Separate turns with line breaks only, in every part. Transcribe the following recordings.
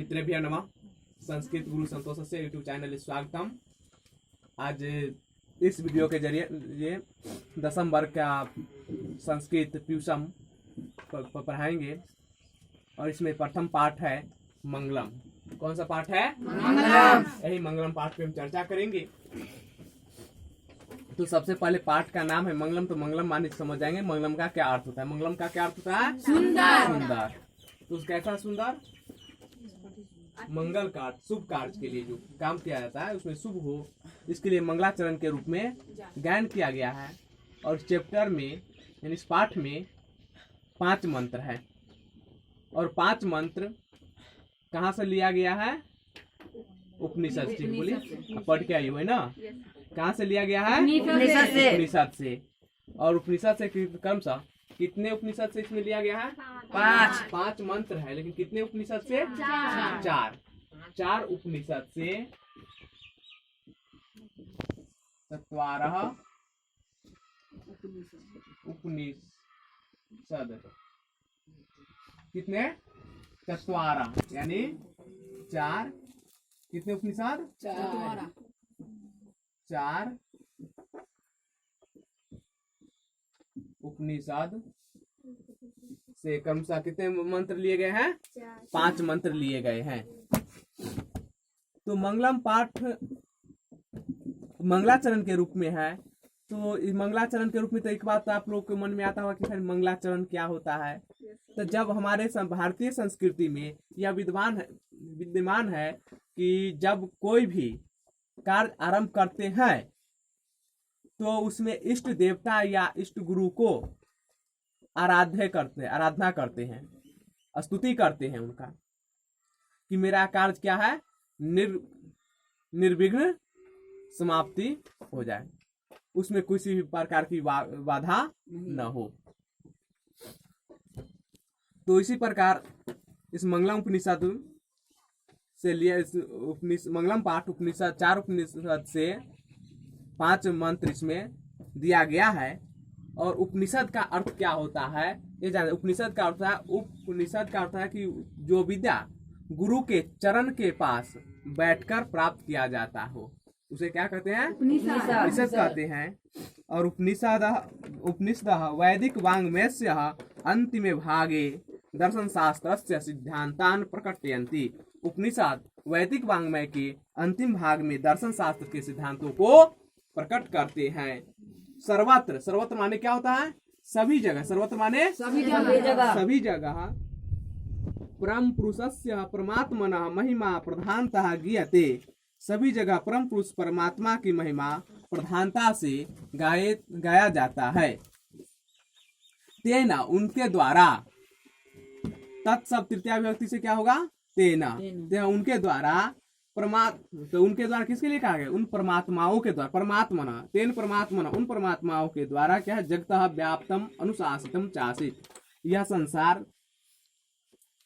मित्रेभ्यः नमः। संस्कृत गुरु संतोषस्य YouTube channel स्वागतम। आज इस वीडियो के जरिए ये 10वीं वर्ग का संस्कृत ट्यूशन पढ़ाएंगे और इसमें प्रथम पाठ है मंगलम। कौन सा पाठ है? मंगलम। यही मंगलम पाठ पे हम चर्चा करेंगे। तो सबसे पहले पाठ का नाम है मंगलम। तो मंगलम माने समझ जाएंगे मंगलम का क्या अर्थ होता है। मंगलम का क्या अर्थ होता है? सुंदर। सुंदर। तो कैसा सुंदर? मंगल कार्य, शुभ कार्य के लिए जो काम किया जाता है उसमें शुभ हो, इसके लिए मंगलाचरण के रूप में गायन किया गया है। और चैप्टर में यानी इस पाठ में 5 मंत्र है और 5 मंत्र कहाँ से लिया गया है? उपनिषद से। बोलिए, पढ़ के आई हुए ना? कहाँ से लिया गया है? उपनिषद से। और उपनिषद से क्रमशः कितने उपनिषद से इसमें लिया गया है? 5 मंत्र है, लेकिन कितने उपनिषद से? 4 उपनिषद से 4 उपनिषद। कितने? 4 यानी 4 कितने उपनिषद? 4 उपनिषद से क्रमशः कितने मंत्र लिए गए हैं? 5 मंत्र लिए गए हैं। तो मंगलम पाठ मंगलाचरण के रूप में है। तो इस मंगलाचरण के रूप में तो एक बात तो आप लोग के मन में आता होगा कि फिर मंगलाचरण क्या होता है। तो जब हमारे भारतीय संस्कृति में यह विद्यमान है कि जब कोई भी कार्य आरंभ करते हैं तो उसमें इष्ट देवता या इष्ट गुरु को आराधना करते हैं, स्तुति करते हैं उनका कि मेरा कार्य क्या है? निर्विघ्न समाप्ति हो जाए, उसमें किसी भी प्रकार की बाधा न हो। तो इसी प्रकार इस मंगलम उपनिषद से लिया, इस मंगलम पाठ उपनिषद 4 उपनिषद से 5 मंत्र इसमें दिया गया है। और उपनिषद का अर्थ क्या होता है ये जाने। उपनिषद का अर्थ है, उपनिषद का अर्थ है कि जो विद्या गुरु के चरण के पास बैठकर प्राप्त किया जाता हो उसे क्या कहते हैं? उपनिषद कहते हैं। और उपनिषद वैदिक वाङ्मयस्य अंतिमे भागे दर्शन शास्त्रस्य सिद्धांतान प्रकटयन्ति। उपनिषद वैदिक वाङ्मय के अंतिम भाग में दर्शन शास्त्र के सिद्धांतों को प्रकट करते हैं। सर्वत्र माने क्या होता है? सभी जगह। सर्वत्र माने सभी जगह। परम पुरुषस्य परमात्मनः महिमा प्रधानतः गीयते। सभी जगह परम पुरुष परमात्मा की महिमा प्रधानता से गाया जाता है। तेना उनके द्वारा, तत्सब तृतीया विभक्ति से क्या होगा? तेना उनके द्वारा। तो उनके द्वारा किसके लिए कहा गया? उन परमात्माओं के द्वारा। परमात्मना तेन परमात्मना उन परमात्माओं के द्वारा क्या है? जगतः व्याप्तम अनुशासितम चासित। यह संसार,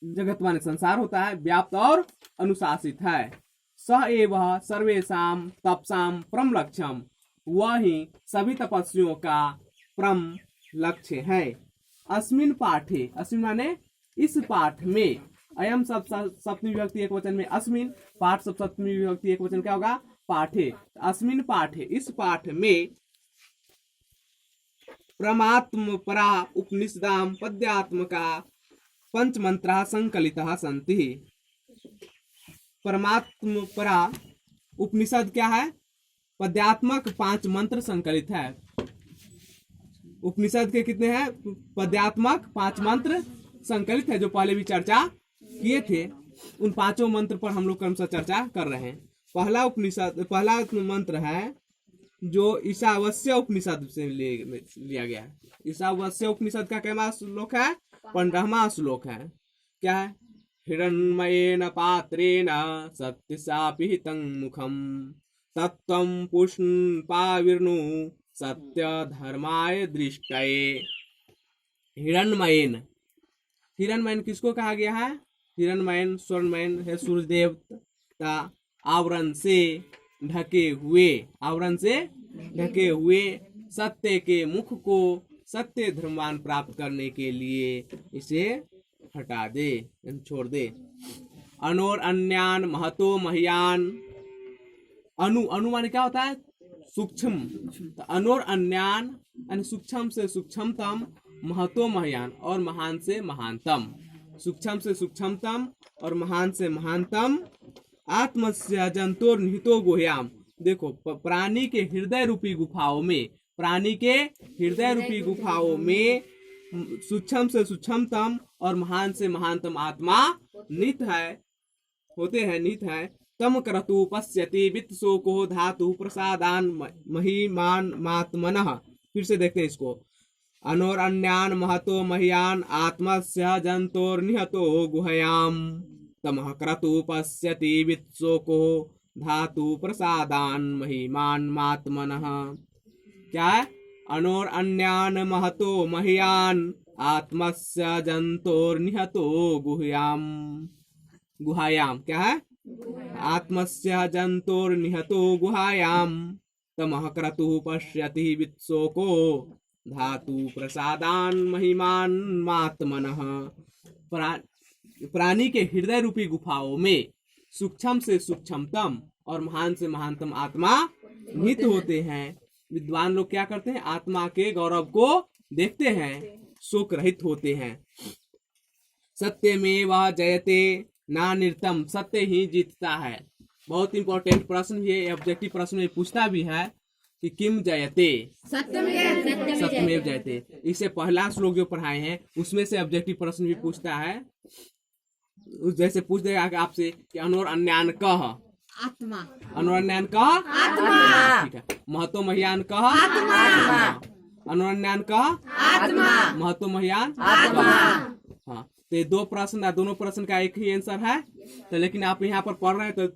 जगत माने संसार होता है, व्याप्त और अनुशासित है। स एव सर्वेषां तपसां परम लक्ष्यम। वही सभी तपस्वियों का परम लक्ष्य है। अस्मिन् पाठे, अस्मिन् माने इस पाठ में, अयम सब सप्तमी विभक्ति एक वचन में, अस्मिन् पाठ सब सप्तमी विभक्ति एक वचन क्या होगा? पाठे। अस्मिन् पाठे इस पाठ में परमात्म परा उपनिषदाम पद्यात्मका 5 मंत्राः संकलिताः सन्ति। परमात्म परा उपनिषद क्या है? पद्यात्मक 5 मंत्र संकलित है। उपनिषद के कितने हैं? पद्यात्मक 5 मंत्र संकलित है, जो पहले भी चर्चा किए थे। उन 5 मंत्र पर हम लोग क्रमशः चर्चा कर रहे हैं। पहला मंत्र है जो ईशावास्य उपनिषद से लिया गया है। ईशावास्य उपनिषद का क्या श्लोक है? 15वां श्लोक है। क्या है? हिरण्मयेन पात्रेण सत्यशापिहितं मुखम तत्त्वं पुष्पाविर्नु सत्य धर्माय दृष्टये। हिरण्मयेन, हिरण्मयन किसको कहा गया है? हिरण्मयन स्वर्णमयन है, सूर्य देवता आवरण से ढके हुए सत्य के मुख को सत्य धर्मान प्राप्त करने के लिए इसे हटा दे, छोड़ दे। अनोर अन्यान महतो मह्यान। अनु अनु माने क्या होता है? सूक्ष्म। तो अनोर अन्यान यानी सूक्ष्म से सूक्ष्मतम, महतो महान और महान से महानतम। सूक्ष्म से सूक्ष्मतम और महान से महानतम। आत्मस्य जंतुर निहितो गुह्याम। देखो प्राणी के हृदय रूपी गुफाओं में, प्राणी के हृदय रूपी गुफाओं में सूक्ष्म से सूक्ष्मतम और महान से महानतम आत्मा निहित है, होते हैं, निहित है। तम क्रतु पश्यति वित्त शोको धातु प्रसादान महिमान मात्मनः। फिर से देखते हैं इसको। अनोर अन्यान महतो मह्यान आत्मस्य जंतोर निहतो गुह्याम। तमः क्रतु पश्यति वित्त शोको धातु प्रसादान महिमान मात्मनः। क्या है? अनोर अन्यान महतो मह्यान आत्मस्य जंतोर निहतो गुह्याम। गुहायाम क्या है? आत्मस्य जंतोर निहतो गुहायाम। तमः क्रतुः पश्यति वित्सोको धातु प्रसादान महिमान मात्मनः। प्राणी के हृदय रूपी गुफाओं में सूक्ष्म से सूक्ष्मतम और महान से महानतम आत्मा निहित होते हैं। विद्वान लोग क्या करते हैं? आत्मा के गौरव को देखते हैं, शोक रहित होते हैं। सत्यमेव जयते ना निर्तम। सत्य ही जीतता है। बहुत इंपॉर्टेंट प्रश्न ये ऑब्जेक्टिव प्रश्न में पूछता भी है कि किम जयते, सत्यमेव जयते। इससे पहला श्लोक जो पढ़ाए हैं उसमें से ऑब्जेक्टिव प्रश्न भी पूछता है। जैसे पूछ देगा आपसे कि अनोर अन्यान कह
आत्मा,
अनोर अन्यान कह आत्मा, ठीक है। महतो मह्यान कह आत्मा, अनोर अन्यान कह आत्मा, महतो मह्यान आत्मा। हाँ, तो दो प्रश्न, दोनों प्रश्न का एक ही आंसर है। तो लेकिन आप यहाँ पर पढ़ रहे हैं तो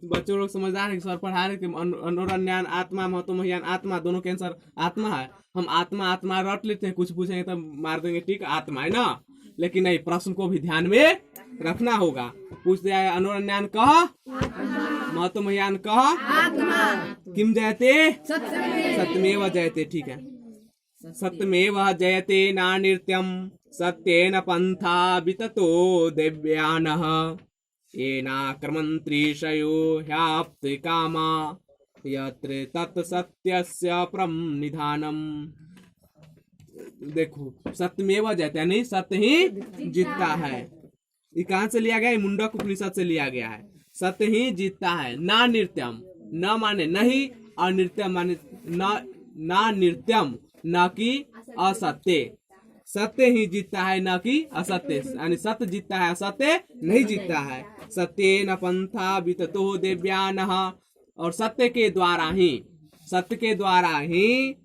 बच्चों लोग समझदार है कि सर पढ़ा रहे कि अनोर अन्यान आत्मा महतो मह्यान आत्मा, दोनों के आंसर आत्मा है। हम आत्मा आत्मा रट लेते हैं, कुछ पूछेंगे तो मार देंगे ठीक आत्मा है ना। लेकिन नहीं, प्रश्न को भी ध्यान में रखना होगा। पूछ दिया है अनोर अन्यान कह महतो मह्यान कह किम जयते, सत्यमेव जयते, ठीक है। सत्यमेव जयते ना नृत्यम सत्येन पंथा विततो दिव्यानः येनाक्रमन्त्रिशयो ह्याप्त कामा यत्र तत् सत्यस्य परम निधानम। देखो सत्यमेव जयते यानी सत्य ही जीतता है। ये कहां से लिया गया है? मुंडक उपनिषद से लिया गया है। सत्य ही जीतता है। ना नृत्यम, न माने नहीं, और नृत्यम माने ना नृत्यम, न कि असत्य। सत्य ही जीतता है, न कि असत्य, यानी सत्य जीतता है, असत्य नहीं जीतता है। सत्य न पंथा विततो दिव्यानः। और सत्य के द्वारा ही, सत्य के द्वारा ही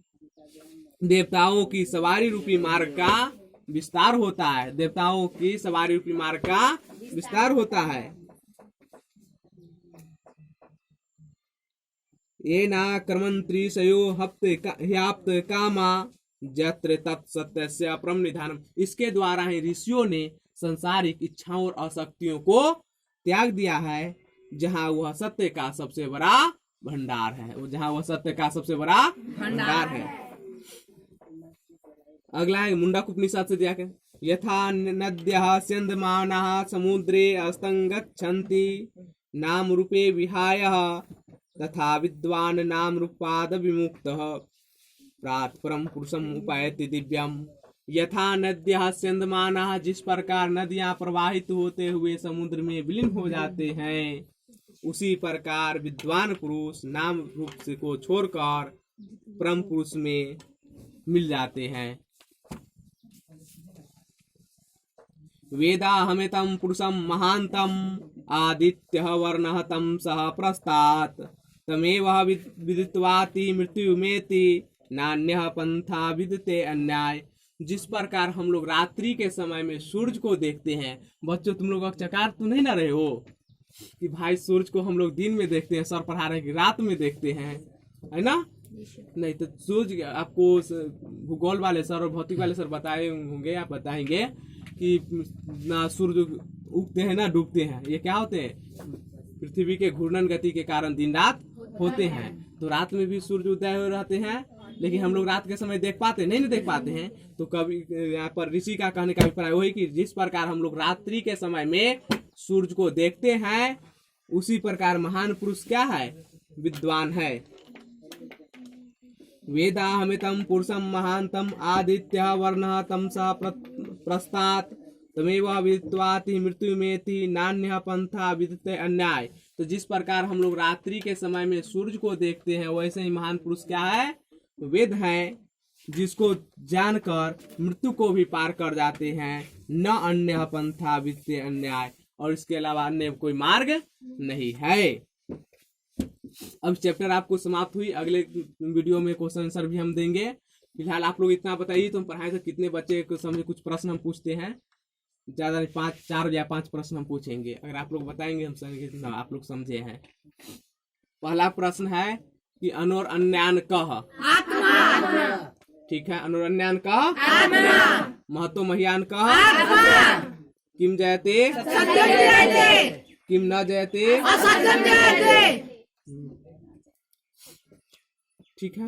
देवताओं की सवारी रूपी मार्ग का विस्तार होता है। देवताओं की सवारी रूपी मार्ग का विस्तार होता है। ये ना कर्मंत्रिशयो ह्याप्त कामा यत्र तत्सत्यस्य परम निधानम। इसके द्वारा ही ऋषियों ने संसारिक इच्छाओं और आसक्तियों को त्याग दिया है, जहाँ वह सत्य का सबसे बड़ा भंडार है, जहाँ वह सत्य का सबसे बड़ा भंडार है। अगला है मुंडक उपनिषद से दिया के यथा नद्यः स्यन्दमानाः समुद्रे अस्तंगच्छन्ति नाम रूपे विहाय तथा विद्वान नाम रूपाद विमुक्तः प्रात परम पुरुषम उपायति दिव्यम। यथा नद्यः स्यन्दमानाः, जिस प्रकार नदियां प्रवाहित होते हुए समुद्र में विलीन हो जाते हैं, उसी प्रकार विद्वान पुरुष नाम रूप से को छोड़कर परम पुरुष में मिल जाते हैं। वेदा हमेतम पुरुषम महांतम आदित्य वर्णः तम सह प्रस्तात् तमेव विदित्वाति मृत्युमेति नान्यः पंथा विदते अन्याय। जिस प्रकार हम लोग रात्रि के समय में सूर्य को देखते हैं, बच्चों तुम लोग चकार तो नहीं ना रहे हो कि भाई सूर्य को हम लोग दिन में देखते हैं, सर पढ़ा रहे कि रात में देखते हैं, है ना। नहीं तो सूर्य आपको भूगोल वाले सर और भौतिक वाले सर बताए होंगे, आप बताएंगे कि ना सूर्य उगते हैं ना डूबते हैं। ये क्या होते हैं? पृथ्वी के घूर्णन गति के कारण दिन रात होते हैं। तो रात में भी सूर्य उदय हो रहते हैं, लेकिन हम लोग रात के समय देख पाते नहीं देख पाते हैं। तो कभी यहाँ पर ऋषि का कहने का अभिप्राय वही कि जिस प्रकार हम लोग रात्रि के समय में सूरज को देखते हैं, उसी प्रकार महान पुरुष क्या है? विद्वान है। वेदाहमितं पुरुषं महांतम आदित्य वर्ण तमसा प्रस्तात् तमेव विदित्वाति मृत्युमेति नान्यः पंथा विदिते अन्याय। तो जिस प्रकार हम लोग रात्रि के समय में सूरज को देखते हैं, वैसे ही महान पुरुष क्या है? वेद है, जिसको जानकर मृत्यु को भी पार कर जाते हैं। न अन्य पंथा विदिते अन्याय, और इसके अलावा अन्य कोई मार्ग नहीं है। अब चैप्टर आपको समाप्त हुई। अगले वीडियो में क्वेश्चन आंसर भी हम देंगे। फिलहाल आप लोग इतना बताइए, तो हम पढ़ाई से कितने बच्चे को समझे? कुछ प्रश्न हम पूछते हैं, ज्यादा नहीं, 4 या 5 प्रश्न हम पूछेंगे। अगर आप लोग बताएंगे हम समझेंगे आप लोग समझे हैं। पहला प्रश्न है कि अनोर अन्यान कह। ठीक है, अनोर अन्यान कह। महतो महियान कह। किम जयते किम न जयते। ठीक है।